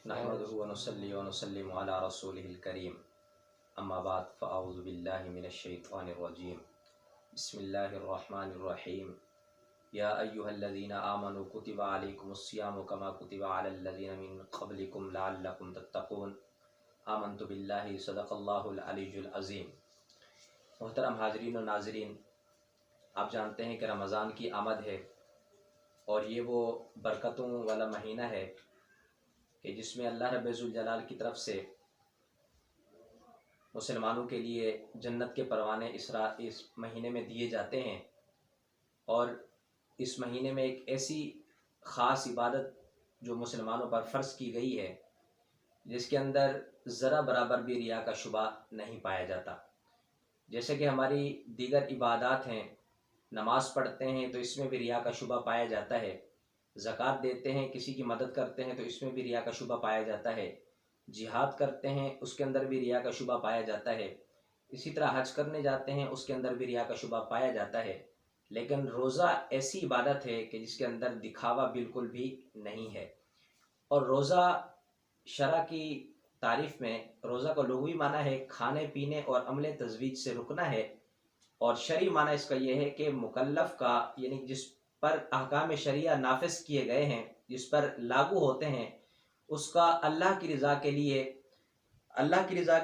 نحمده ونصلي ونسلم على رسوله الكريم اما بعد فاعوذ بالله من الشيطان الرجيم بسم الله الرحمن الرحيم يا ايها الذين امنوا كتب عليكم الصيام كما كتب على الذين من قبلكم لعلكم تتقون آمنت بالله صدق اللہ العلی العظیم۔ محترم حاضرین و ناظرین، آپ جانتے ہیں کہ رمضان کی آمد ہے اور یہ وہ برکتوں والا مہینہ ہے کہ جس میں اللہ رب ذوالجلال کی طرف سے مسلمانوں کے لیے جنت کے پروانے اس مہینے میں دیے جاتے ہیں، اور اس مہینے میں ایک ایسی خاص عبادت جو مسلمانوں پر فرض کی گئی ہے جس کے اندر ذرا برابر بھی ریا کا شبہ نہیں پایا جاتا۔ جیسے کہ ہماری دیگر عبادات ہیں، نماز پڑھتے ہیں تو اس میں بھی ریا کا شبہ پایا جاتا ہے، زکوٰۃ دیتے ہیں، کسی کی مدد کرتے ہیں تو اس میں بھی ریا کا شبہ پایا جاتا ہے، جہاد کرتے ہیں اس کے اندر بھی ریا کا شبہ پایا جاتا ہے، اسی طرح حج کرنے جاتے ہیں اس کے اندر بھی ریا کا شبہ پایا جاتا ہے۔ لیکن روزہ ایسی عبادت ہے کہ جس کے اندر دکھاوا بالکل بھی نہیں ہے۔ اور روزہ شرع کی تعریف میں روزہ کو لغوی معنی ہے کھانے پینے اور عمل تزویج سے رکنا ہے، اور شرعی معنی اس کا یہ ہے کہ مکلف کا، یعنی جس پر احکام شریعہ نافذ کیے گئے ہیں، جس پر لاگو ہوتے ہیں، اس کا اللہ کی رضا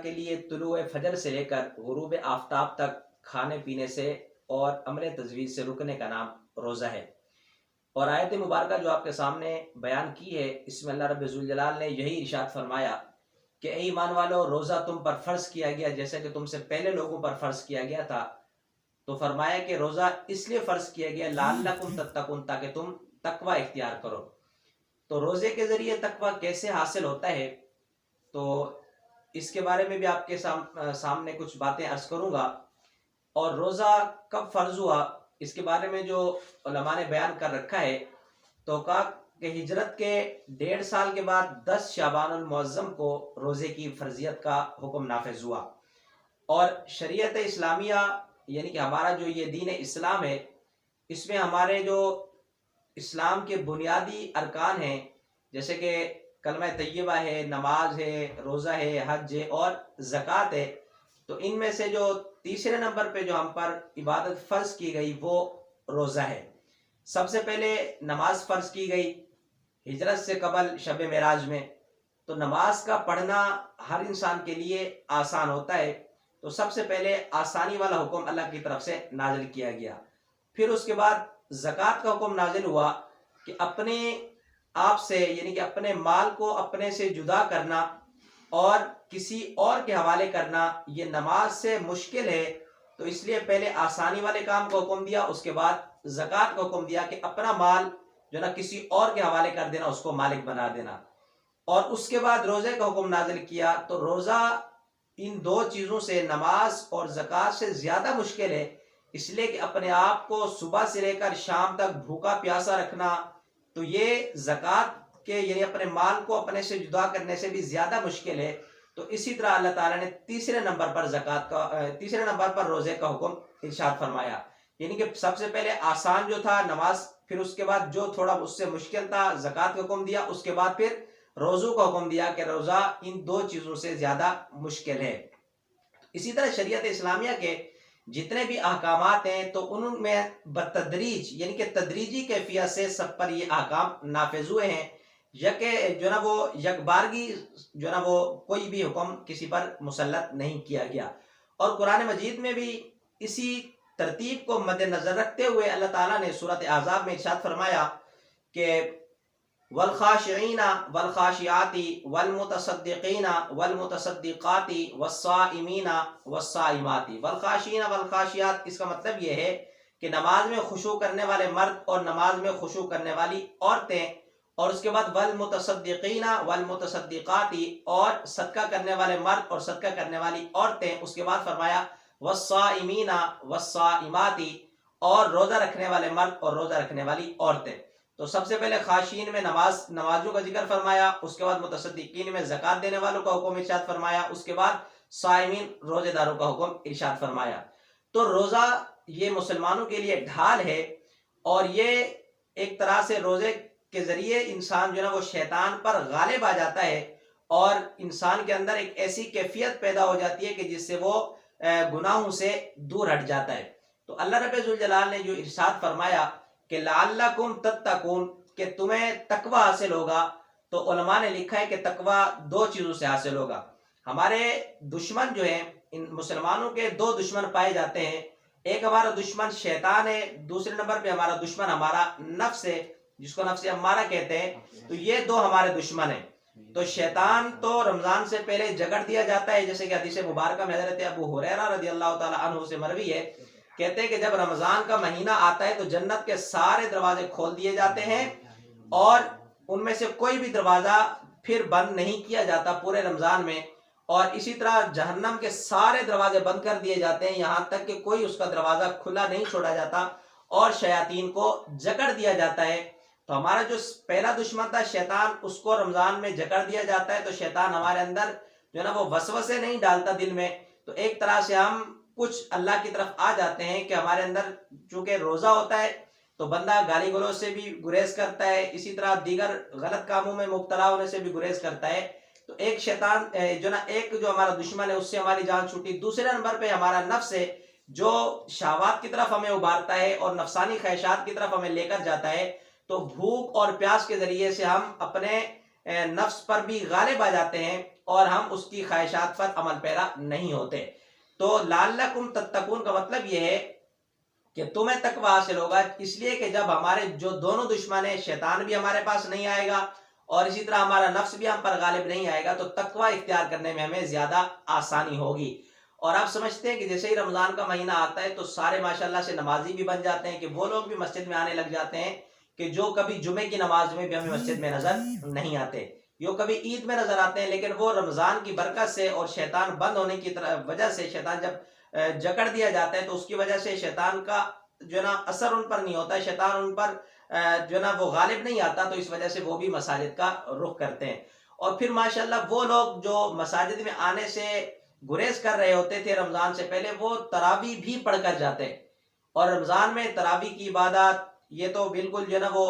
کے لیے طلوع فجر سے لے کر غروب آفتاب تک کھانے پینے سے اور عمل تزویج سے رکنے کا نام روزہ ہے۔ اور آیت مبارکہ جو آپ کے سامنے بیان کی ہے، اس میں اللہ رب ذوالجلال نے یہی ارشاد فرمایا کہ اے ایمان والو، روزہ تم پر فرض کیا گیا جیسے کہ تم سے پہلے لوگوں پر فرض کیا گیا تھا۔ تو فرمایا کہ روزہ اس لیے فرض کیا گیا لعلکم تتقون، تاکہ تم تقوی اختیار کرو۔ تو روزے کے ذریعے تقوی کیسے حاصل ہوتا ہے، تو اس کے بارے میں بھی آپ کے سامنے کچھ باتیں عرض کروں گا۔ اور روزہ کب فرض ہوا اس کے بارے میں جو علماء نے بیان کر رکھا ہے، تو کہا کہ ہجرت کے 1.5 سال کے بعد 10 شعبان المعظم کو روزے کی فرضیت کا حکم نافذ ہوا۔ اور شریعت اسلامیہ یعنی کہ ہمارا جو یہ دین اسلام ہے، اس میں ہمارے جو اسلام کے بنیادی ارکان ہیں جیسے کہ کلمہ طیبہ ہے، نماز ہے، روزہ ہے، حج ہے اور زکوٰۃ ہے، تو ان میں سے جو تیسرے نمبر پہ جو ہم پر عبادت فرض کی گئی وہ روزہ ہے۔ سب سے پہلے نماز فرض کی گئی ہجرت سے قبل شب معراج میں، تو نماز کا پڑھنا ہر انسان کے لیے آسان ہوتا ہے، تو سب سے پہلے آسانی والا حکم اللہ کی طرف سے نازل کیا گیا۔ پھر اس کے بعد زکوٰۃ کا حکم نازل ہوا کہ اپنے آپ سے یعنی کہ اپنے مال کو اپنے سے جدا کرنا اور کسی اور کے حوالے کرنا یہ نماز سے مشکل ہے، تو اس لیے پہلے آسانی والے کام کو حکم دیا، اس کے بعد زکوٰۃ کو حکم دیا کہ اپنا مال جو نا کسی اور کے حوالے کر دینا، اس کو مالک بنا دینا، اور اس کے بعد روزے کا حکم نازل کیا۔ تو روزہ ان دو چیزوں سے، نماز اور زکوٰۃ سے زیادہ مشکل ہے، اس لیے کہ اپنے آپ کو صبح سے لے کر شام تک بھوکا پیاسا رکھنا، تو یہ زکوٰۃ کے یعنی اپنے مال کو اپنے سے جدا کرنے سے بھی زیادہ مشکل ہے۔ تو اسی طرح اللہ تعالیٰ نے تیسرے نمبر پر روزے کا حکم ارشاد فرمایا، یعنی کہ سب سے پہلے آسان جو تھا نماز، پھر اس کے بعد جو تھوڑا اس سے مشکل تھا زکوٰۃ کا حکم دیا، اس کے بعد پھر روزوں کا حکم دیا کہ روزہ ان دو چیزوں سے زیادہ مشکل ہے۔ اسی طرح شریعت اسلامیہ کے جتنے بھی احکامات ہیں تو ان میں بتدریج یعنی کہ تدریجی کیفیت سے سب پر یہ احکام نافذ ہوئے ہیں، یک بارگی کوئی بھی حکم کسی پر مسلط نہیں کیا گیا۔ اور قرآن مجید میں بھی اسی ترتیب کو مد نظر رکھتے ہوئے اللہ تعالیٰ نے سورۃ احزاب میں ارشاد فرمایا کہ والخاشعین والخاشعات والمتصدقین والمتصدقات والصائمین والصائمات۔ والخاشعین والخاشعات اس کا مطلب یہ ہے کہ نماز میں خشوع کرنے والے مرد اور نماز میں خشوع کرنے والی عورتیں، اور اس کے بعد والمتصدقین والمتصدقات اور صدقہ کرنے والے مرد اور صدقہ کرنے والی عورتیں، اس کے بعد فرمایا والصائمین والصائمات اور روزہ رکھنے والے مرد اور روزہ رکھنے والی عورتیں۔ تو سب سے پہلے خاشعین میں نمازوں کا ذکر فرمایا، اس کے بعد متصدقین میں زکوٰۃ دینے والوں کا حکم ارشاد فرمایا، اس کے بعد صائمین روزے داروں کا حکم ارشاد فرمایا۔ تو روزہ یہ مسلمانوں کے لیے ڈھال ہے، اور یہ ایک طرح سے روزے کے ذریعے انسان جو ہے نا وہ شیطان پر غالب آ جاتا ہے اور انسان کے اندر ایک ایسی کیفیت پیدا ہو جاتی ہے کہ جس سے وہ گناہوں سے دور ہٹ جاتا ہے۔ تو اللہ رب ذوالجلال نے جو ارشاد فرمایا کہ لعلکم تتقون، کہ تمہیں تقوی حاصل ہوگا، تو علماء نے لکھا ہے کہ تقوی دو چیزوں سے حاصل ہوگا۔ ہمارے دشمن جو ہیں، ان مسلمانوں کے دو دشمن پائے جاتے ہیں، ایک ہمارا دشمن شیطان ہے، دوسرے نمبر پہ ہمارا دشمن ہمارا نفس ہے، جس کو نفس امارہ کہتے ہیں۔ تو یہ دو ہمارے دشمن ہیں۔ تو شیطان تو رمضان سے پہلے جگڑ دیا جاتا ہے، جیسے کہ حدیث مبارکہ میں حضرت ابو ہریرہ رضی اللہ تعالی عنہ سے مروی ہے، کہتے ہیں کہ جب رمضان کا مہینہ آتا ہے تو جنت کے سارے دروازے کھول دیے جاتے ہیں اور ان میں سے کوئی بھی دروازہ پھر بند نہیں کیا جاتا پورے رمضان میں، اور اسی طرح جہنم کے سارے دروازے بند کر دیے جاتے ہیں، یہاں تک کہ کوئی اس کا دروازہ کھلا نہیں چھوڑا جاتا اور شیاطین کو جکڑ دیا جاتا ہے۔ تو ہمارا جو پہلا دشمن تھا شیطان، اس کو رمضان میں جکڑ دیا جاتا ہے، تو شیطان ہمارے اندر جو ہے نا وہ وسوسے نہیں ڈالتا دل میں، تو ایک طرح سے ہم کچھ اللہ کی طرف آ جاتے ہیں کہ ہمارے اندر چونکہ روزہ ہوتا ہے تو بندہ گالی گلوچ سے بھی گریز کرتا ہے، اسی طرح دیگر غلط کاموں میں مبتلا ہونے سے بھی گریز کرتا ہے۔ تو ایک شیطان جو نا ایک جو ہمارا دشمن ہے اس سے ہماری جان چھوٹی۔ دوسرے نمبر پہ ہمارا نفس ہے جو شہوات کی طرف ہمیں ابھارتا ہے اور نفسانی خواہشات کی طرف ہمیں لے کر جاتا ہے۔ تو بھوک اور پیاس کے ذریعے سے ہم اپنے نفس پر بھی غالب آ جاتے ہیں اور ہم اس کی خواہشات پر عمل پیرا نہیں ہوتے۔ تو لعلکم تتقون کا مطلب یہ ہے کہ تمہیں تقوی حاصل ہوگا، اس لیے کہ جب ہمارے جو دونوں دشمن ہیں، شیطان بھی ہمارے پاس نہیں آئے گا اور اسی طرح ہمارا نفس بھی ہم پر غالب نہیں آئے گا، تو تقوی اختیار کرنے میں ہمیں زیادہ آسانی ہوگی۔ اور آپ سمجھتے ہیں کہ جیسے ہی رمضان کا مہینہ آتا ہے تو سارے ماشاءاللہ سے نمازی بھی بن جاتے ہیں، کہ وہ لوگ بھی مسجد میں آنے لگ جاتے ہیں کہ جو کبھی جمعے کی نماز میں بھی ہمیں مسجد میں نظر نہیں آتے، جو کبھی عید میں نظر آتے ہیں، لیکن وہ رمضان کی برکت سے اور شیطان بند ہونے کی وجہ سے، شیطان جب جکڑ دیا جاتا ہے تو اس کی وجہ سے شیطان کا جو نا اثر ان پر نہیں ہوتا، شیطان ان پر جو نا وہ غالب نہیں آتا، تو اس وجہ سے وہ بھی مساجد کا رخ کرتے ہیں۔ اور پھر ماشاءاللہ وہ لوگ جو مساجد میں آنے سے گریز کر رہے ہوتے تھے رمضان سے پہلے، وہ تراویح بھی پڑھ کر جاتے ہیں، اور رمضان میں تراویح کی عبادت یہ تو بالکل جو نا وہ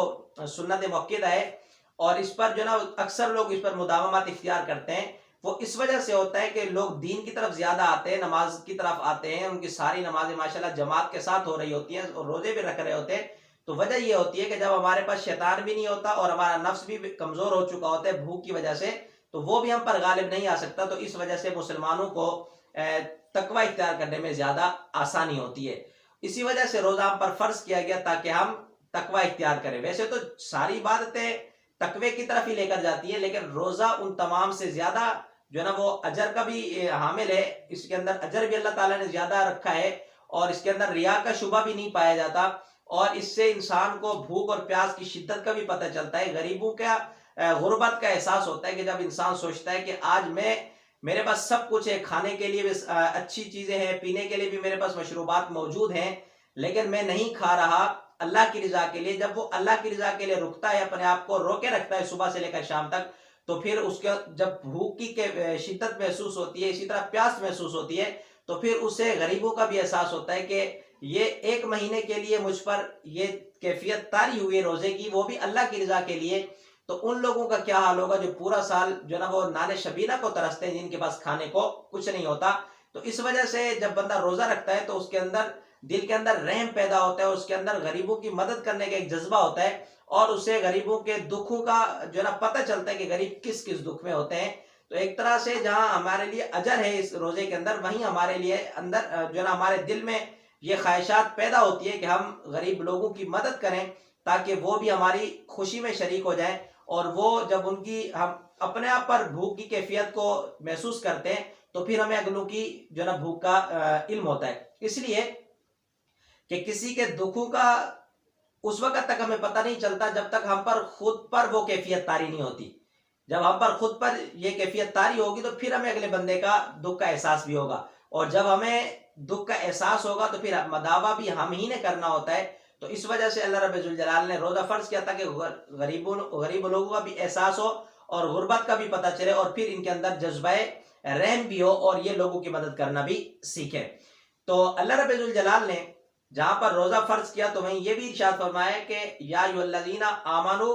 سنت مؤکدہ ہے، اور اس پر جو نا اکثر لوگ اس پر مداومت اختیار کرتے ہیں۔ وہ اس وجہ سے ہوتا ہے کہ لوگ دین کی طرف زیادہ آتے ہیں، نماز کی طرف آتے ہیں، ان کی ساری نمازیں ماشاءاللہ جماعت کے ساتھ ہو رہی ہوتی ہیں اور روزے بھی رکھ رہے ہوتے ہیں۔ تو وجہ یہ ہوتی ہے کہ جب ہمارے پاس شیطان بھی نہیں ہوتا اور ہمارا نفس بھی کمزور ہو چکا ہوتا ہے بھوک کی وجہ سے، تو وہ بھی ہم پر غالب نہیں آ سکتا، تو اس وجہ سے مسلمانوں کو تقوی اختیار کرنے میں زیادہ آسانی ہوتی ہے۔ اسی وجہ سے روزہ ہم پر فرض کیا گیا تاکہ ہم تقوی اختیار کریں۔ ویسے تو ساری عبادتیں تقوی کی طرف ہی لے کر جاتی ہے، لیکن روزہ ان تمام سے زیادہ جو ہے نا وہ اجر کا بھی حامل ہے، اس کے اندر اجر بھی اللہ تعالیٰ نے زیادہ رکھا ہے، اور اس کے اندر ریا کا شبہ بھی نہیں پایا جاتا، اور اس سے انسان کو بھوک اور پیاس کی شدت کا بھی پتہ چلتا ہے، غریبوں کا غربت کا احساس ہوتا ہے کہ جب انسان سوچتا ہے کہ آج میرے پاس سب کچھ ہے، کھانے کے لیے بھی اچھی چیزیں ہیں، پینے کے لیے بھی میرے پاس مشروبات موجود ہیں، لیکن میں نہیں کھا رہا اللہ کی رضا کے لیے۔ جب وہ اللہ کی رضا کے لیے رکتا ہے، اپنے آپ کو روکے رکھتا ہے صبح سے لے کر شام تک، تو پھر اس کے جب بھوک کی شدت محسوس ہوتی ہے، اسی طرح پیاس محسوس ہوتی ہے، تو پھر اسے غریبوں کا بھی احساس ہوتا ہے کہ یہ ایک مہینے کے لیے مجھ پر یہ کیفیت طاری ہوئی ہے روزے کی، وہ بھی اللہ کی رضا کے لیے، تو ان لوگوں کا کیا حال ہوگا جو پورا سال جو نا وہ نان شبینہ کو ترستے ہیں، جن کے پاس کھانے کو کچھ نہیں ہوتا۔ تو اس وجہ سے جب بندہ روزہ رکھتا ہے تو اس کے اندر دل کے اندر رحم پیدا ہوتا ہے، اس کے اندر غریبوں کی مدد کرنے کا ایک جذبہ ہوتا ہے، اور اسے غریبوں کے دکھوں کا جو نا پتہ چلتا ہے کہ غریب کس کس دکھ میں ہوتے ہیں۔ تو ایک طرح سے جہاں ہمارے لیے اجر ہے اس روزے کے اندر، وہیں ہمارے لیے اندر جو نا ہمارے دل میں یہ خواہشات پیدا ہوتی ہے کہ ہم غریب لوگوں کی مدد کریں تاکہ وہ بھی ہماری خوشی میں شریک ہو جائیں، اور وہ جب ان کی ہم اپنے آپ پر بھوک کی کیفیت کو محسوس کرتے ہیں تو پھر ہمیں اگلوں کی جو نا بھوک کا علم ہوتا ہے۔ اس لیے کہ کسی کے دکھوں کا اس وقت تک ہمیں پتہ نہیں چلتا جب تک ہم پر خود پر وہ کیفیت طاری نہیں ہوتی۔ جب ہم پر خود پر یہ کیفیت طاری ہوگی تو پھر ہمیں اگلے بندے کا دکھ کا احساس بھی ہوگا، اور جب ہمیں دکھ کا احساس ہوگا تو پھر مداوع بھی ہم ہی نے کرنا ہوتا ہے۔ تو اس وجہ سے اللہ رب ذوالجلال نے روزہ فرض کیا تھا کہ غریب لوگوں کا بھی احساس ہو اور غربت کا بھی پتہ چلے، اور پھر ان کے اندر جذبہ رحم بھی ہو اور یہ لوگوں کی مدد کرنا بھی سیکھیں۔ تو اللہ رب ذوالجلال نے جہاں پر روزہ فرض کیا تو وہیں یہ بھی ارشاد فرمایا کہ یا ایھا الذین آمنوا